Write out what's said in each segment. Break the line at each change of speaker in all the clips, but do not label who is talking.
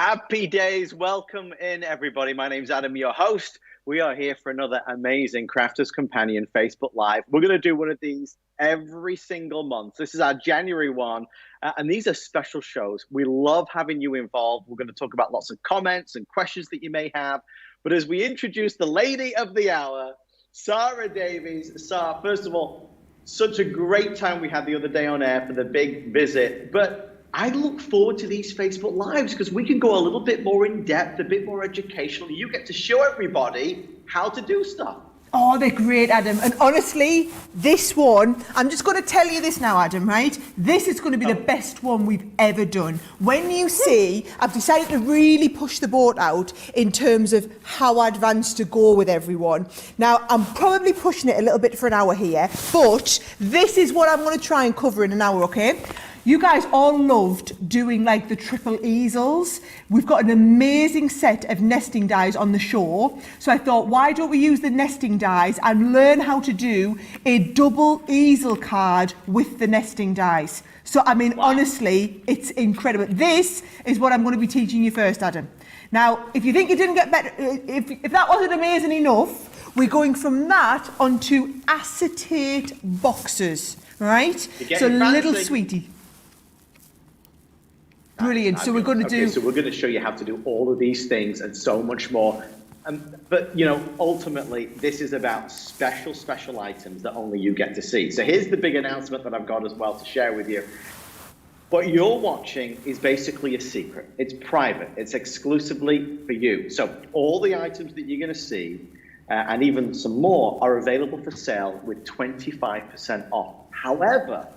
Happy days. Welcome in, everybody. My name's Adam, your host. We are here for another amazing Crafters Companion Facebook Live. We're going to do one of these every single month. This is our January one, and these are special shows. We love having you involved. We're going to talk about lots of comments and questions that you may have. But as we introduce the lady of the hour, Sarah Davies. Sarah, first of all, such a great time we had the other day on air for the big visit. But I look forward to these Facebook Lives because we can go a little bit more in depth, a bit more educational. You get to show everybody how to do stuff.
Oh, they're great, Adam. And honestly, this one, I'm just going to tell you this now, Adam, right? This is going to be the best one we've ever done. When you see, I've decided to really push the boat out in terms of how advanced to go with everyone. Now, I'm probably pushing it a little bit for an hour here, but this is what I'm going to try and cover in an hour, okay? You guys all loved doing like the triple easels. We've got an amazing set of nesting dies on the show. So I thought, why don't we use the nesting dies and learn how to do a double easel card with the nesting dies. So, I mean, honestly, it's incredible. This is what I'm going to be teaching you first, Adam. Now, if you think you didn't get better, if that wasn't amazing enough, we're going from that onto acetate boxes, right? So little sweetie. Brilliant. So we're going to do.
So we're going to show you how to do all of these things and so much more. But you know, ultimately, this is about special items that only you get to see. So here's the big announcement that I've got as well to share with you. What you're watching is basically a secret. It's private. It's exclusively for you. So all the items that you're going to see, and even some more, are available for sale with 25% off. However,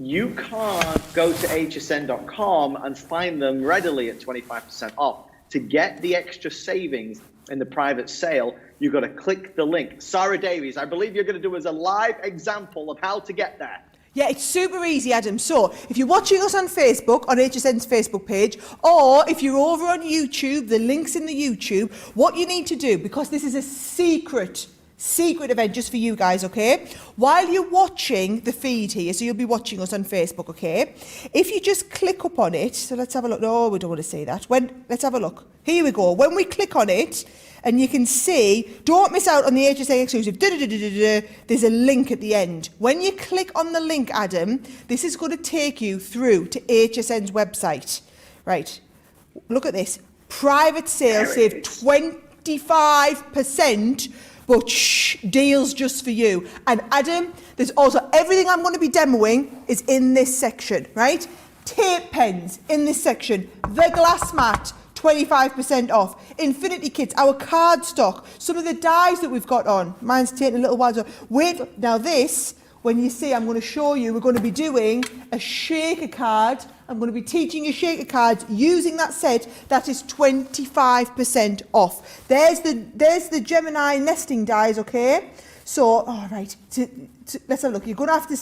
you can't go to hsn.com and find them readily at 25% off. To get the extra savings in the private sale, you've got to click the link. Sarah Davies, I believe you're going to do as a live example of how to get there.
Yeah, it's super easy, Adam. So if you're watching us on Facebook, on HSN's Facebook page, or if you're over on YouTube, the link's in the YouTube, what you need to do, because this is a secret event just for you guys, okay? While you're watching the feed here, so you'll be watching us on Facebook, okay? If you just click up on it, so let's have a look. No, we don't want to see that. Let's have a look. Here we go. When we click on it, and you can see, don't miss out on the HSN exclusive. There's a link at the end. When you click on the link, Adam, this is going to take you through to HSN's website. Right. Look at this. Private sale, save 25%. But deals just for you. And Adam, there's also everything I'm going to be demoing is in this section, right? Tape pens in this section. The glass mat, 25% off. Infinity kits, our card stock, some of the dies that we've got on. Mine's taking a little while to wait. Now this, when you see, I'm going to show you, we're going to be doing a shaker card. I'm going to be teaching you shaker cards using that set. That is 25% off. There's the Gemini nesting dies, okay? So, all right, let's have a look. You're going to have to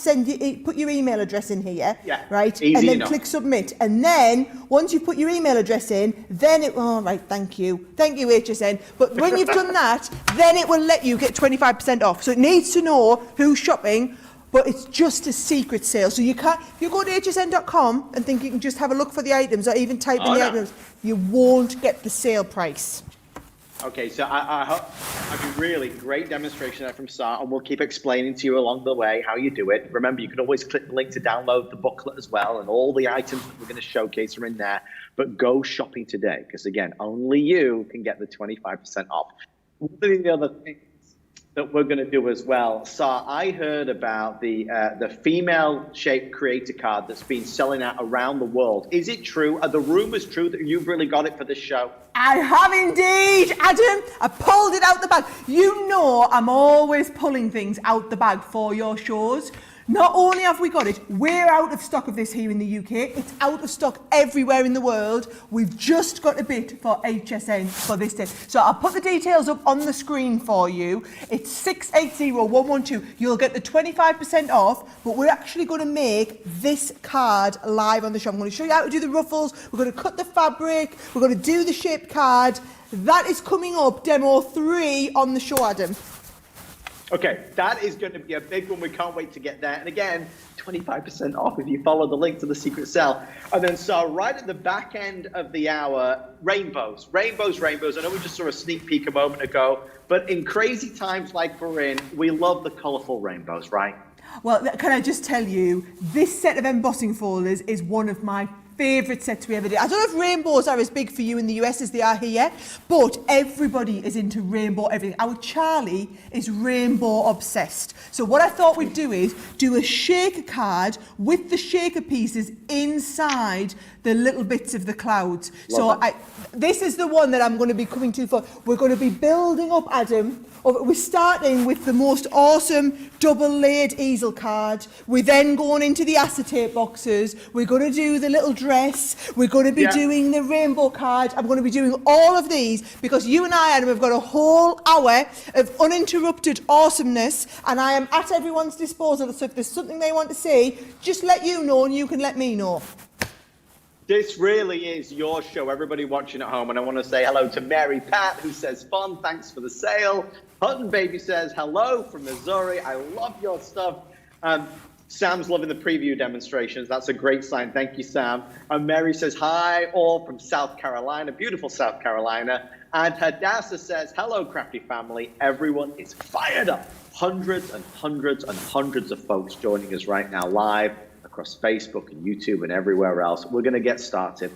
put your email address in here, right?
Easy
and then
enough.
click submit. And then once you put your email address in, then all right, thank you HSN. But when you've done that, then it will let you get 25% off. So it needs to know who's shopping. But it's just a secret sale. So you can't, if you go to hsn.com and think you can just have a look for the items or even type in the items, you won't get the sale price.
Okay, so I hope a really great demonstration there from Sarah, and we'll keep explaining to you along the way how you do it. Remember, you can always click the link to download the booklet as well, and all the items that we're going to showcase are in there. But go shopping today, because again, only you can get the 25% off. One of the other things that we're going to do as well. So I heard about the female-shaped creator card that's been selling out around the world. Is it true? Are the rumors true that you've really got it for this show?
I have indeed, Adam. I pulled it out the bag. You know I'm always pulling things out the bag for your shows. Not only have we got it, we're out of stock of this here in the UK. It's out of stock everywhere in the world. We've just got a bit for HSN for this day. So I'll put the details up on the screen for you. It's 680112. You'll get the 25% off, but we're actually going to make this card live on the show. I'm going to show you how to do the ruffles. We're going to cut the fabric. We're going to do the shaped card. That is coming up, demo 3 on the show, Adam.
Okay, that is going to be a big one. We can't wait to get there. And again, 25% off if you follow the link to the secret sale. And then so right at the back end of the hour, rainbows. I know we just saw a sneak peek a moment ago, but in crazy times like we're in, we love the colorful rainbows, right?
Well, can I just tell you, this set of embossing folders is one of my favourite sets we ever did. I don't know if rainbows are as big for you in the US as they are here, but everybody is into rainbow everything. Our Charlie is rainbow obsessed. So what I thought we'd do is do a shaker card with the shaker pieces inside the little bits of the clouds. This is the one that I'm going to be coming to for. We're going to be building up, Adam. We're starting with the most awesome double-layered easel card. We're then going into the acetate boxes. We're going to do the little dress. We're going to be doing the rainbow card. I'm going to be doing all of these because you and I, Adam, have got a whole hour of uninterrupted awesomeness, and I am at everyone's disposal. So if there's something they want to say, just let you know and you can let me know.
This really is your show, everybody watching at home. And I want to say hello to Mary Pat, who says, fun, thanks for the sale. Hutton Baby says, hello from Missouri. I love your stuff. Sam's loving the preview demonstrations. That's a great sign. Thank you, Sam. And Mary says, hi, all from South Carolina, beautiful South Carolina. And Hadassah says, hello, Crafty family. Everyone is fired up. Hundreds and hundreds and hundreds of folks joining us right now live across Facebook and YouTube and everywhere else. We're going to get started.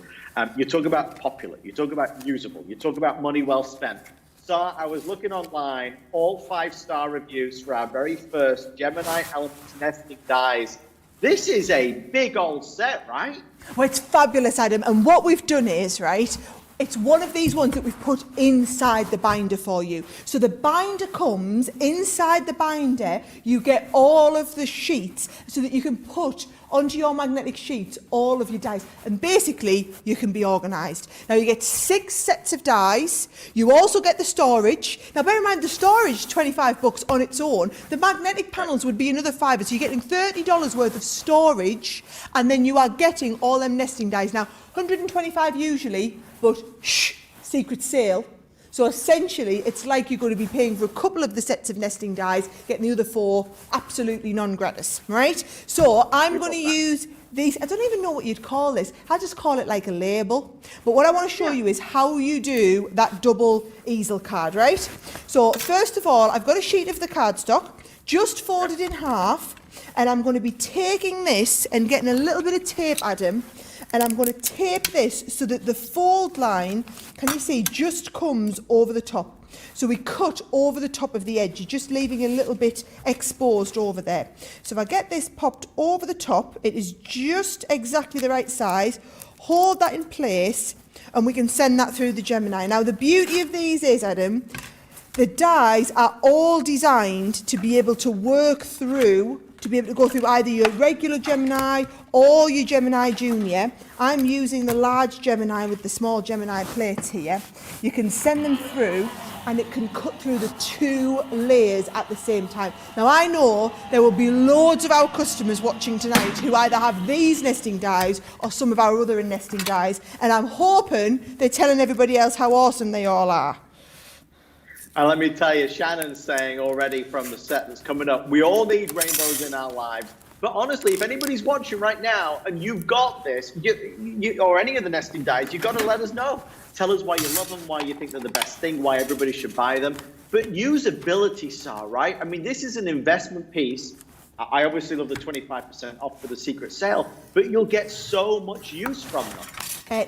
You talk about popular, you talk about usable, you talk about money well spent. So I was looking online, all 5-star reviews for our very first Gemini Elements nesting dies. This is a big old set, right?
Well, it's fabulous, Adam. And what we've done is, right, it's one of these ones that we've put inside the binder for you. So the binder comes inside the binder. You get all of the sheets so that you can put onto your magnetic sheets all of your dies, and basically you can be organised. Now you get 6 sets of dies. You also get the storage. Now bear in mind the storage, $25 on its own. The magnetic panels would be another $5, so you're getting $30 worth of storage, and then you are getting all them nesting dies. Now 125 usually, but shh, secret sale. So essentially, it's like you're going to be paying for a couple of the sets of nesting dies, getting the other 4 absolutely non-gratis, right? So I'm going to use these. I don't even know what you'd call this. I just call it like a label. But what I want to show you is how you do that double easel card, right? So first of all, I've got a sheet of the cardstock, just folded in half, and I'm going to be taking this and getting a little bit of tape, Adam, and I'm going to tape this so that the fold line, can you see, just comes over the top. So we cut over the top of the edge, you're just leaving a little bit exposed over there. So if I get this popped over the top, it is just exactly the right size. Hold that in place and we can send that through the Gemini. Now the beauty of these is, Adam, the dies are all designed to be able to work through, to be able to go through either your regular Gemini or your Gemini Junior. I'm using the large Gemini with the small Gemini plates here. You can send them through and it can cut through the 2 layers at the same time. Now I know there will be loads of our customers watching tonight who either have these nesting dies or some of our other nesting dies, and I'm hoping they're telling everybody else how awesome they all are.
And let me tell you, Shannon's saying already from the set that's coming up, we all need rainbows in our lives. But honestly, if anybody's watching right now and you've got this, or any of the nesting dies, you've got to let us know. Tell us why you love them, why you think they're the best thing, why everybody should buy them. But usability, Sar, right? I mean, this is an investment piece. I obviously love the 25% off for the secret sale, but you'll get so much use from them.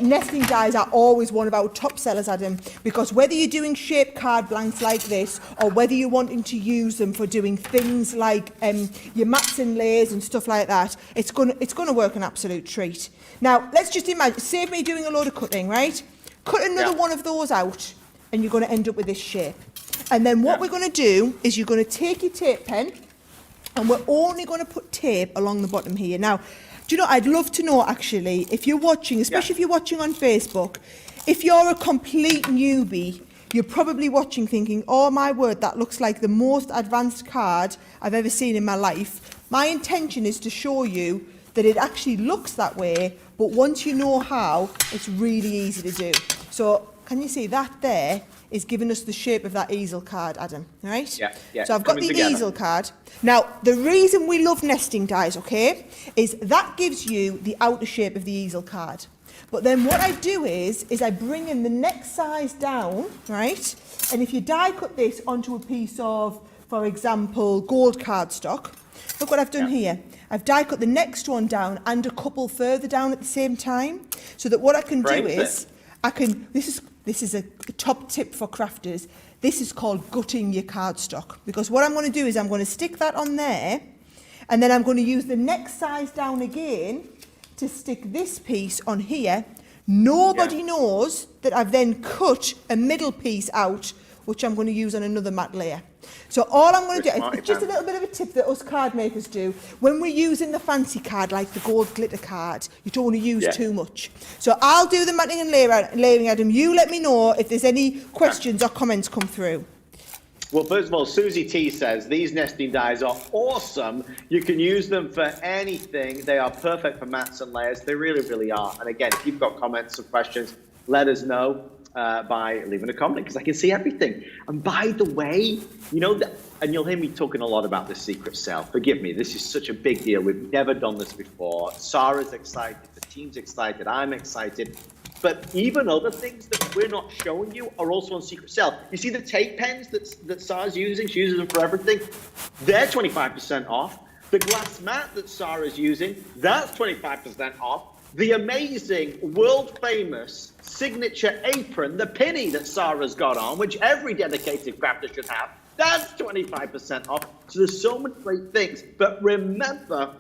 Nesting dies are always one of our top sellers, Adam, because whether you're doing shaped card blanks like this or whether you're wanting to use them for doing things like your mats and layers and stuff like that, it's going to work an absolute treat. Now, let's just imagine, save me doing a load of cutting, right? Cut another one of those out and you're going to end up with this shape. And then what we're going to do is you're going to take your tape pen and we're only going to put tape along the bottom here. Now, do you know, I'd love to know actually, if you're watching, especially if you're watching on Facebook, if you're a complete newbie, you're probably watching thinking, oh my word, that looks like the most advanced card I've ever seen in my life. My intention is to show you that it actually looks that way, but once you know how, it's really easy to do. So can you see that there is giving us the shape of that easel card, Adam, right?
Yeah, yeah.
So I've got the
Coming together.
easel card. Now, the reason we love nesting dies, okay, is that gives you the outer shape of the easel card. But then what I do is I bring in the next size down, right? And if you die cut this onto a piece of, for example, gold cardstock, look what I've done here. I've die cut the next one down and a couple further down at the same time, so that what I can do is, this is a top tip for crafters. This is called gutting your cardstock, because what I'm going to do is I'm going to stick that on there, and then I'm going to use the next size down again to stick this piece on here. Nobody knows that I've then cut a middle piece out, which I'm going to use on another matte layer. So all I'm going to do, it's just a little bit of a tip that us card makers do. When we're using the fancy card, like the gold glitter card, you don't want to use too much. So I'll do the matting and layering, Adam. You let me know if there's any questions or comments come through.
Well, first of all, Susie T says, these nesting dies are awesome. You can use them for anything. They are perfect for mats and layers. They really, really are. And again, if you've got comments or questions, let us know by leaving a comment, because I can see everything. And by the way, you know, and you'll hear me talking a lot about the secret sale. Forgive me, this is such a big deal. We've never done this before. Sarah's excited, the team's excited, I'm excited. But even other things that we're not showing you are also on secret sale. You see the tape pens that Sarah's using? She uses them for everything. They're 25% off. The glass mat that Sarah's using, that's 25% off. The amazing, world-famous signature apron, the pinny that Sarah's got on, which every dedicated crafter should have, that's 25% off. So there's so many great things. But remember,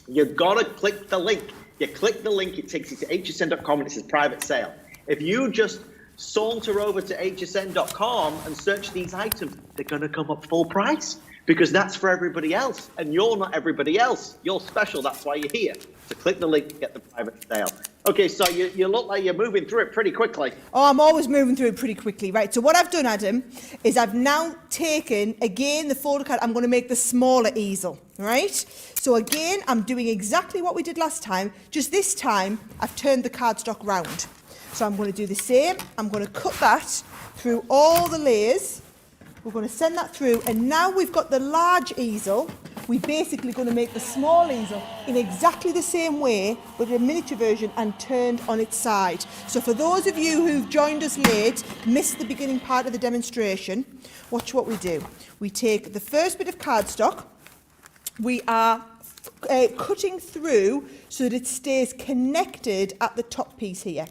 you've got to click the link. You click the link, it takes you to hsn.com, and it says private sale. If you just saunter over to hsn.com and search these items, they're going to come up full price, because that's for everybody else, and you're not everybody else. You're special, that's why you're here. So click the link to get the private sale. Okay, so you look like you're moving through it pretty quickly.
Oh, I'm always moving through it pretty quickly, right? So what I've done, Adam, is I've now taken, again, the folder card. I'm going to make the smaller easel, right? So again, I'm doing exactly what we did last time, just this time I've turned the cardstock round. So I'm going to do the same. I'm going to cut that through all the layers. We're going to send that through, and now we've got the large easel. We're basically going to make the small easel in exactly the same way, but a miniature version and turned on its side. So for those of you who've joined us late, missed the beginning part of the demonstration, watch what we do. We take the first bit of cardstock, we are cutting through so that it stays connected at the top piece here.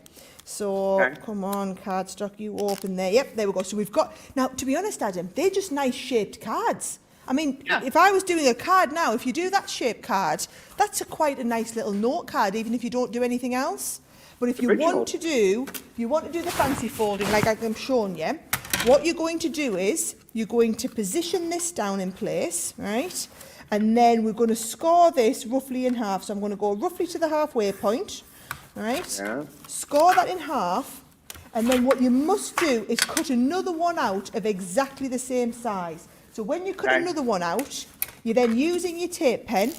So, come on, cardstock, you open there. Yep, there we go. So we've got, now, to be honest, Adam, they're just nice shaped cards. I mean, if I was doing a card now, if you do that shaped card, that's quite a nice little note card, even if you don't do anything else. But if you want to do, the fancy folding, like I'm showing you, what you're going to do is, you're going to position this down in place, right? And then we're going to score this roughly in half. So I'm going to go roughly to the halfway point. Right? Yeah. Score that in half, and then what you must do is cut another one out of exactly the same size. So when you cut another one out, you're then using your tape pen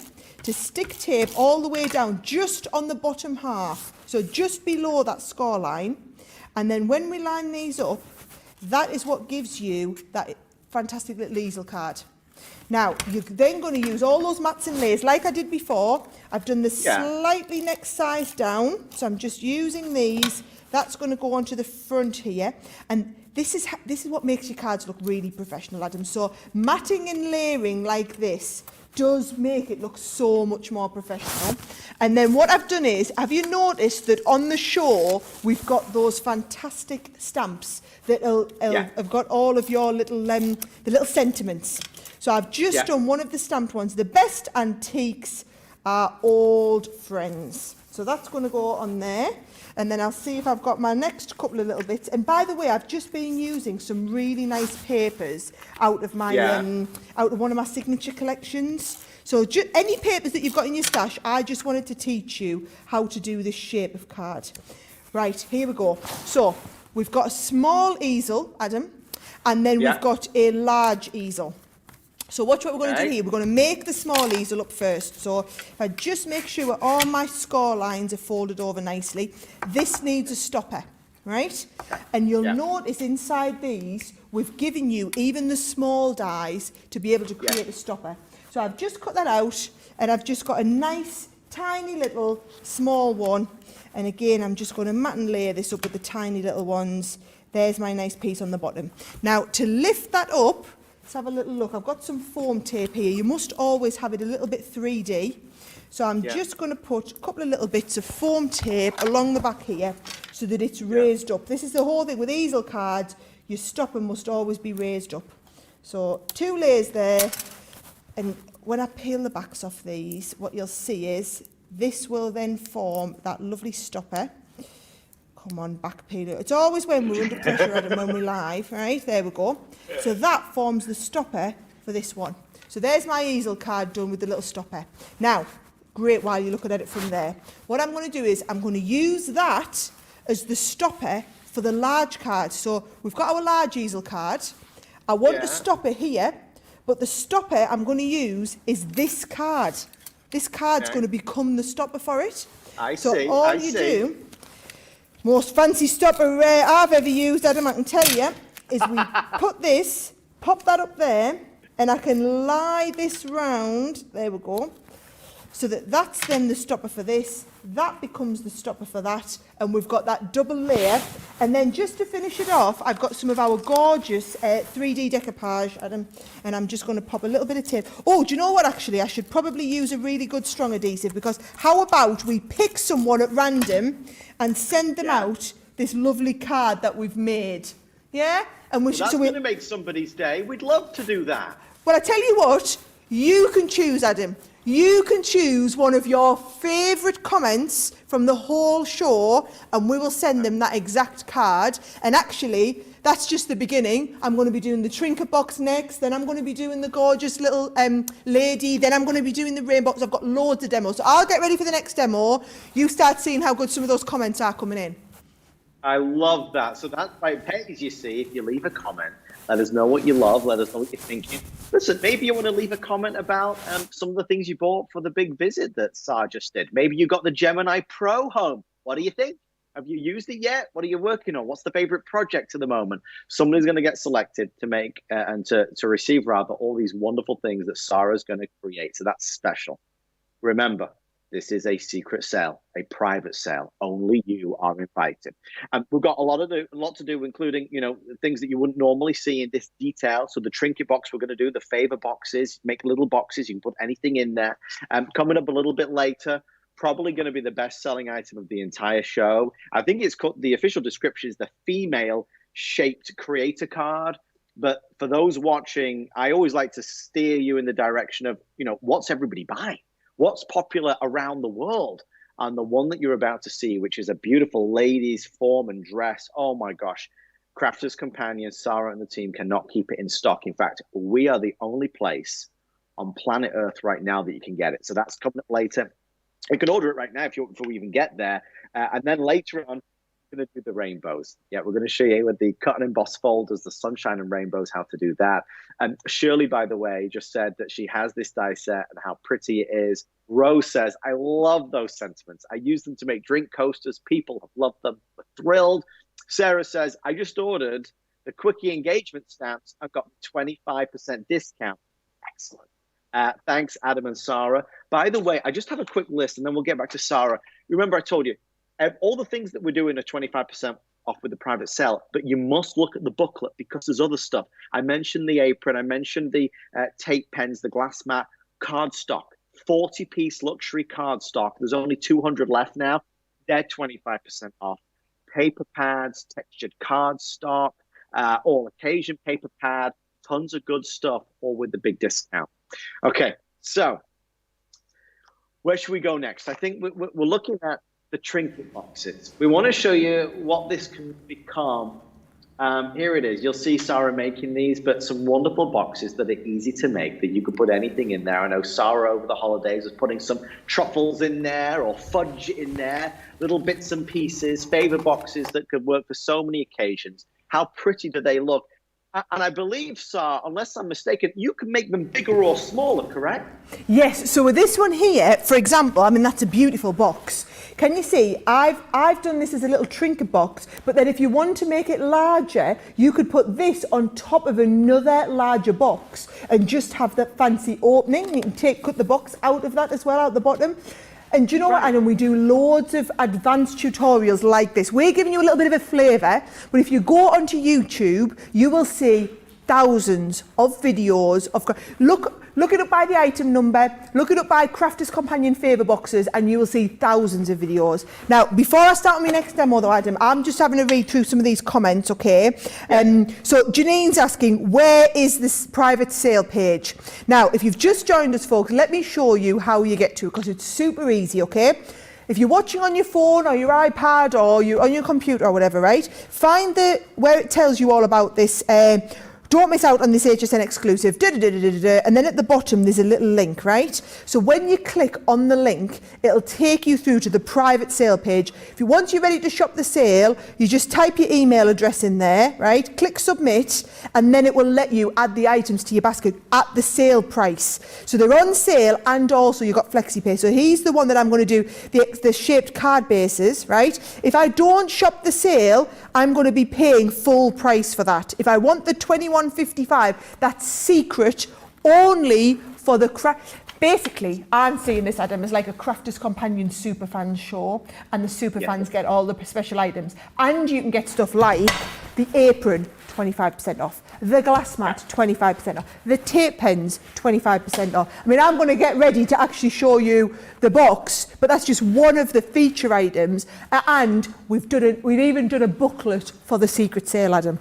to stick tape all the way down just on the bottom half, so just below that score line. And then when we line these up, that is what gives you that fantastic little easel card. Now, you're then going to use all those mats and layers like I did before. I've done the slightly next size down, so I'm just using these. That's going to go onto the front here. And this is what makes your cards look really professional, Adam. So matting and layering like this does make it look so much more professional. And then what I've done is, have you noticed that on the show, we've got those fantastic stamps that have got all of your little, the little sentiments. So I've just done one of the stamped ones. The best antiques are old friends. So that's going to go on there. And then I'll see if I've got my next couple of little bits. And by the way, I've just been using some really nice papers out of my out of one of my signature collections. So any papers that you've got in your stash, I just wanted to teach you how to do this shape of card. Right, here we go. So we've got a small easel, Adam, and then we've got a large easel. So watch what we're going to do here. We're going to make the small easel up first. So if I just make sure all my score lines are folded over nicely, this needs a stopper. right? And you'll notice inside these, we've given you even the small dies to be able to create a stopper. So I've just cut that out, and I've just got a nice, tiny little small one. And again, I'm just going to mat and layer this up with the tiny little ones. There's my nice piece on the bottom. Now, to lift that up, let's have a little look. I've got some foam tape here. You must always have it a little bit 3D. So I'm just going to put a couple of little bits of foam tape along the back here so that it's raised up. This is the whole thing with easel cards. Your stopper must always be raised up. So 2 layers there. And when I peel the backs off these, what you'll see is this will then form that lovely stopper. Come on, back peel it. It's always when we're under pressure, Adam, when we're live, right? There we go. So that forms the stopper for this one. So there's my easel card done with the little stopper. Now, great while you're looking at it from there. What I'm going to do is I'm going to use that as the stopper for the large card. So we've got our large easel card. I want the stopper here, but the stopper I'm going to use is this card. This card's going to become the stopper for it. So all you do, most fancy stopper I've ever used, Adam, I can tell you, is we put this, pop that up there, and I can lie this round, there we go, so that that's then the stopper for this, that becomes the stopper for that, and we've got that double layer. And then just to finish it off, I've got some of our gorgeous 3D decoupage, Adam, and I'm just going to pop a little bit of tape. Oh, do you know what, actually? I should probably use a really good strong adhesive, because how about we pick someone at random and send them out this lovely card that we've made? Yeah? And
that's going to make somebody's day. We'd love to do that.
Well, I tell you what, you can choose, Adam. You can choose one of your favourite comments from the whole show, and we will send them that exact card. And actually, that's just the beginning. I'm going to be doing the Trinket box next, then I'm going to be doing the gorgeous little lady, then I'm going to be doing the rainbow box. I've got loads of demos. So I'll get ready for the next demo. You start seeing how good some of those comments are coming in.
I love that. So that's why it pays, you see, if you leave a comment. Let us know what you love. Let us know what you're thinking. Listen, maybe you want to leave a comment about some of the things you bought for the big visit that Sarah just did. Maybe you got the Gemini Pro home. What do you think? Have you used it yet? What are you working on? What's the favorite project at the moment? Somebody's going to get selected to make and to receive, rather, all these wonderful things that Sarah's going to create. So that's special. Remember, this is a secret sale, a private sale. Only you are invited. We've got a lot to do, including, things that you wouldn't normally see in this detail. So the Trinket box we're going to do, the favor boxes, make little boxes. You can put anything in there. Coming up a little bit later, probably going to be the best-selling item of the entire show. I think it's called, the official description is the female-shaped creator card. But for those watching, I always like to steer you in the direction of, what's everybody buying? What's popular around the world? And the one that you're about to see, which is a beautiful ladies form and dress. Oh my gosh. Crafters Companion, Sarah and the team cannot keep it in stock. In fact, we are the only place on planet Earth right now that you can get it. So that's coming up later. You can order it right now before we even get there. And then later on, we're going to do the rainbows. Yeah, we're going to show you with the cut and emboss folders, the sunshine and rainbows, how to do that. And Shirley, by the way, just said that she has this die set and how pretty it is. Rose says, I love those sentiments. I use them to make drink coasters. People have loved them. We're thrilled. Sarah says, I just ordered the quickie engagement stamps. I've got 25% discount. Excellent. Thanks, Adam and Sarah. By the way, I just have a quick list and then we'll get back to Sarah. Remember, I told you, all the things that we're doing are 25% off with the private sale, but you must look at the booklet because there's other stuff. I mentioned the apron. I mentioned the tape pens, the glass mat, cardstock, 40-piece luxury cardstock. There's only 200 left now. They're 25% off. Paper pads, textured cardstock, all occasion paper pad, tons of good stuff, all with the big discount. Okay, so where should we go next? I think we're looking at the Trinket boxes. We want to show you what this can become. Here it is. You'll see Sarah making these, but some wonderful boxes that are easy to make that you could put anything in there. I know Sarah over the holidays was putting some truffles in there or fudge in there, little bits and pieces, favor boxes that could work for so many occasions. How pretty do they look? And I believe, Sarah, unless I'm mistaken, you can make them bigger or smaller, correct?
Yes, so with this one here, for example, I mean, that's a beautiful box. Can you see, I've done this as a little trinket box, but then if you want to make it larger, you could put this on top of another larger box and just have the fancy opening. You can cut the box out of that as well, out the bottom. And do you know what, Adam? We do loads of advanced tutorials like this. We're giving you a little bit of a flavour, but if you go onto YouTube, you will see thousands of videos of... Look it up by the item number, look it up by Crafter's Companion favour boxes, and you will see thousands of videos. Now, before I start on my next demo though, Adam, I'm just having to read through some of these comments, okay? So Janine's asking, where is this private sale page? Now, if you've just joined us, folks, let me show you how you get to it, because it's super easy, okay? If you're watching on your phone or your iPad or you're on your computer or whatever, right? Find where it tells you all about this. Don't miss out on this HSN exclusive, and then at the bottom there's a little link, right? So when you click on the link, it'll take you through to the private sale page. Once you're ready to shop the sale, you just type your email address in there, right? Click submit, and then it will let you add the items to your basket at the sale price. So they're on sale, and also you've got FlexiPay. So here's the one that I'm going to do, the shaped card bases, right? If I don't shop the sale, I'm going to be paying full price for that. If I want the 21.55, that's secret only for the craft. Basically, I'm seeing this, Adam, as like a Crafter's Companion Superfans show, and the Superfans get all the special items. And you can get stuff like the apron, 25% off, the glass mat, 25% off, the tape pens, 25% off. I mean, I'm going to get ready to actually show you the box, but that's just one of the feature items. And we've even done a booklet for the secret sale, Adam.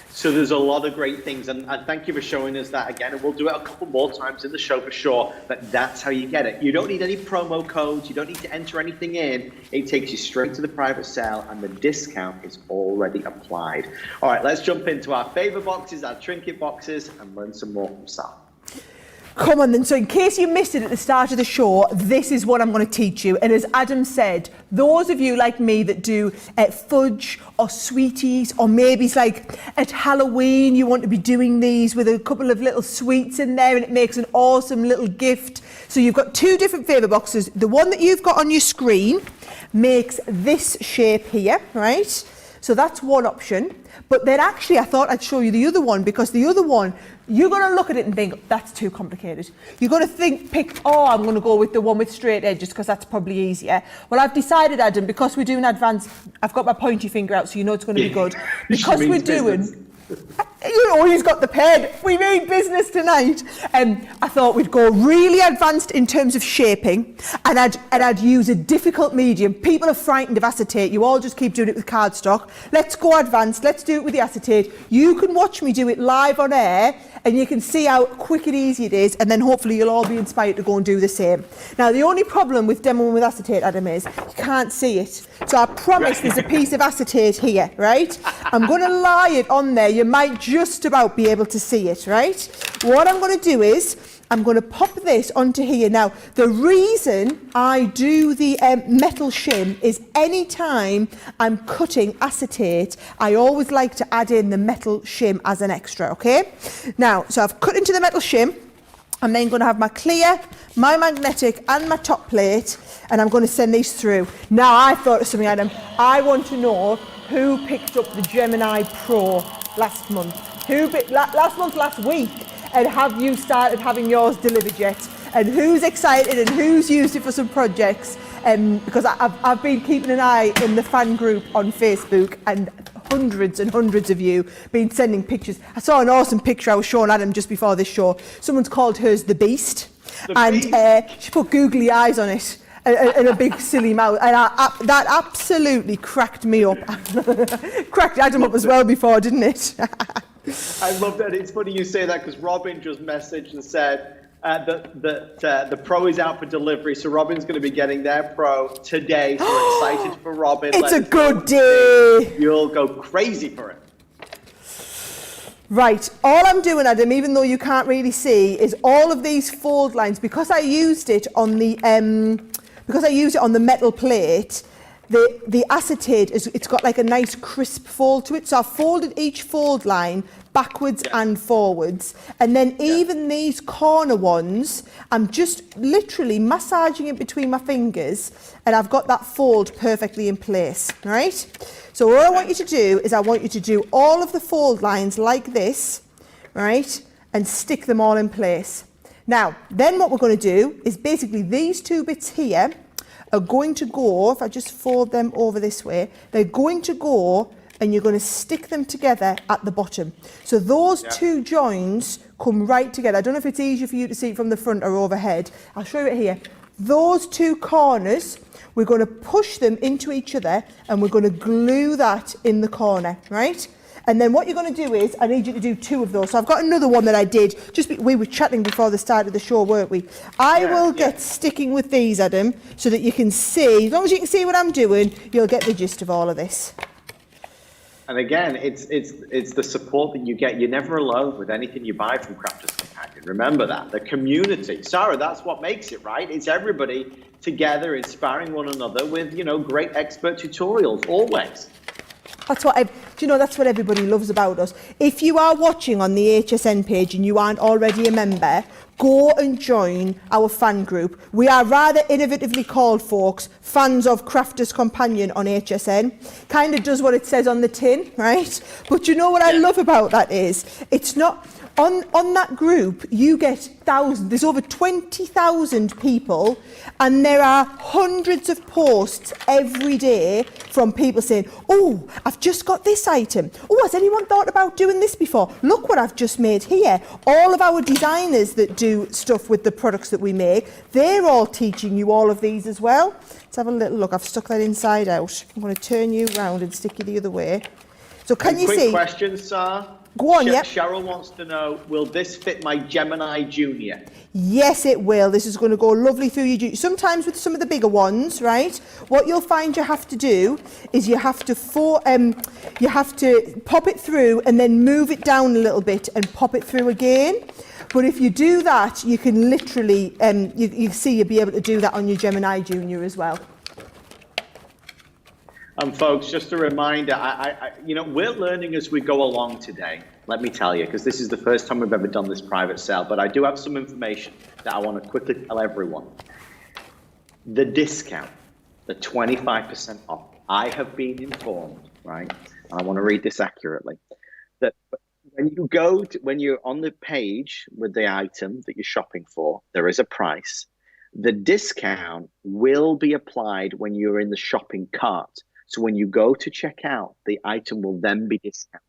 So there's a lot of great things, and thank you for showing us that again, and we'll do it a couple more times in the show for sure, but that's how you get it. You don't need any promo codes, you don't need to enter anything in, it takes you straight to the private sale, and the discount is already applied. All right, let's jump into our favour boxes, our trinket boxes, and learn some more from Sal.
Come on then, so in case you missed it at the start of the show, this is what I'm going to teach you. And as Adam said, those of you like me that do fudge or sweeties, or maybe it's like at Halloween you want to be doing these with a couple of little sweets in there, and it makes an awesome little gift. So you've got two different favour boxes. The one that you've got on your screen makes this shape here, right? So that's one option. But then actually I thought I'd show you the other one, because the other one, you're going to look at it and think, that's too complicated. You're going to I'm going to go with the one with straight edges because that's probably easier. Well, I've decided, Adam, because we're doing advanced, I've got my pointy finger out so you know it's going to be good. Because we're doing... You know, he's got the pen. We made business tonight. I thought we'd go really advanced in terms of shaping, and I'd use a difficult medium. People are frightened of acetate. You all just keep doing it with cardstock. Let's go advanced. Let's do it with the acetate. You can watch me do it live on air, and you can see how quick and easy it is, and then hopefully you'll all be inspired to go and do the same. Now, the only problem with demoing with acetate, Adam, is you can't see it. So I promise there's a piece of acetate here, right? I'm going to lie it on there. You might just about be able to see it, right? What I'm going to do is I'm going to pop this onto here. Now, the reason I do the metal shim is anytime I'm cutting acetate, I always like to add in the metal shim as an extra, okay? Now, so I've cut into the metal shim. I'm then going to have my clear, my magnetic and my top plate, and I'm going to send these through. Now, I thought of something, Adam. I want to know who picked up the Gemini Pro last month. Last week, and have you started having yours delivered yet? And who's excited and who's used it for some projects? Because I've been keeping an eye in the fan group on Facebook, and hundreds and hundreds of you been sending pictures. I saw an awesome picture I was showing Adam just before this show. Someone's called hers the Beast, she put googly eyes on it. And a big silly mouth, and that absolutely cracked me up. Cracked Adam up as well before, didn't it?
I love that. It's funny you say that, because Robin just messaged and said that the Pro is out for delivery, so Robin's going to be getting their Pro today. So we're excited for Robin.
It's a good day.
You'll go crazy for it.
Right, all I'm doing, Adam, even though you can't really see, is all of these fold lines, because I used it on the metal plate. The acetate it's got like a nice crisp fold to it, so I've folded each fold line backwards and forwards. And then even these corner ones, I'm just literally massaging it between my fingers, and I've got that fold perfectly in place, right? So all I want you to do is I want you to do all of the fold lines like this, right? And stick them all in place. Now, then what we're going to do is basically these two bits here are going to go, if I just fold them over this way, they're going to go and you're going to stick them together at the bottom. So those two joins come right together. I don't know if it's easier for you to see it from the front or overhead. I'll show you it here. Those two corners, we're going to push them into each other and we're going to glue that in the corner, right? And then what you're going to do is, I need you to do two of those. So I've got another one that I did, we were chatting before the start of the show, weren't we? I will get sticking with these, Adam, so that you can see, as long as you can see what I'm doing, you'll get the gist of all of this.
And again, it's the support that you get. You're never alone with anything you buy from Crafters Companion. Remember that. The community. Sarah, that's what makes it, right? It's everybody together inspiring one another with, you know, great expert tutorials, always.
That's what that's what everybody loves about us. If you are watching on the HSN page and you aren't already a member, go and join our fan group. We are rather innovatively called, folks, fans of Crafters Companion on HSN. Kind of does what it says on the tin, right? But you know what I love about that is, it's not... On that group, you get thousands, there's over 20,000 people, and there are hundreds of posts every day from people saying, oh, I've just got this item. Oh, has anyone thought about doing this before? Look what I've just made here. All of our designers that do stuff with the products that we make, they're all teaching you all of these as well. Let's have a little look. I've stuck that inside out. I'm going to turn you round and stick you the other way. So can you see?
Quick question, Sarah.
Go on,
Cheryl wants to know, will this fit my Gemini Junior?
Yes, it will. This is going to go lovely through your... Sometimes with some of the bigger ones, right, what you'll find you have to do is you have to pop it through and then move it down a little bit and pop it through again. But if you do that, you can literally, you'll be able to do that on your Gemini Junior as well.
Folks, just a reminder, we're learning as we go along today, let me tell you, because this is the first time we've ever done this private sale, but I do have some information that I want to quickly tell everyone. The discount, the 25% off, I have been informed, right, and I want to read this accurately, that when you're on the page with the item that you're shopping for, there is a price. The discount will be applied when you're in the shopping cart. So when you go to check out, the item will then be discounted.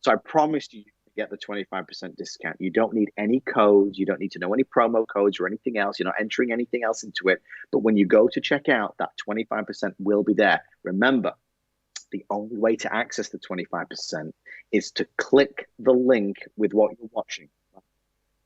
So I promise you get the 25% discount. You don't need any codes. You don't need to know any promo codes or anything else. You're not entering anything else into it. But when you go to check out, that 25% will be there. Remember, the only way to access the 25% is to click the link with what you're watching.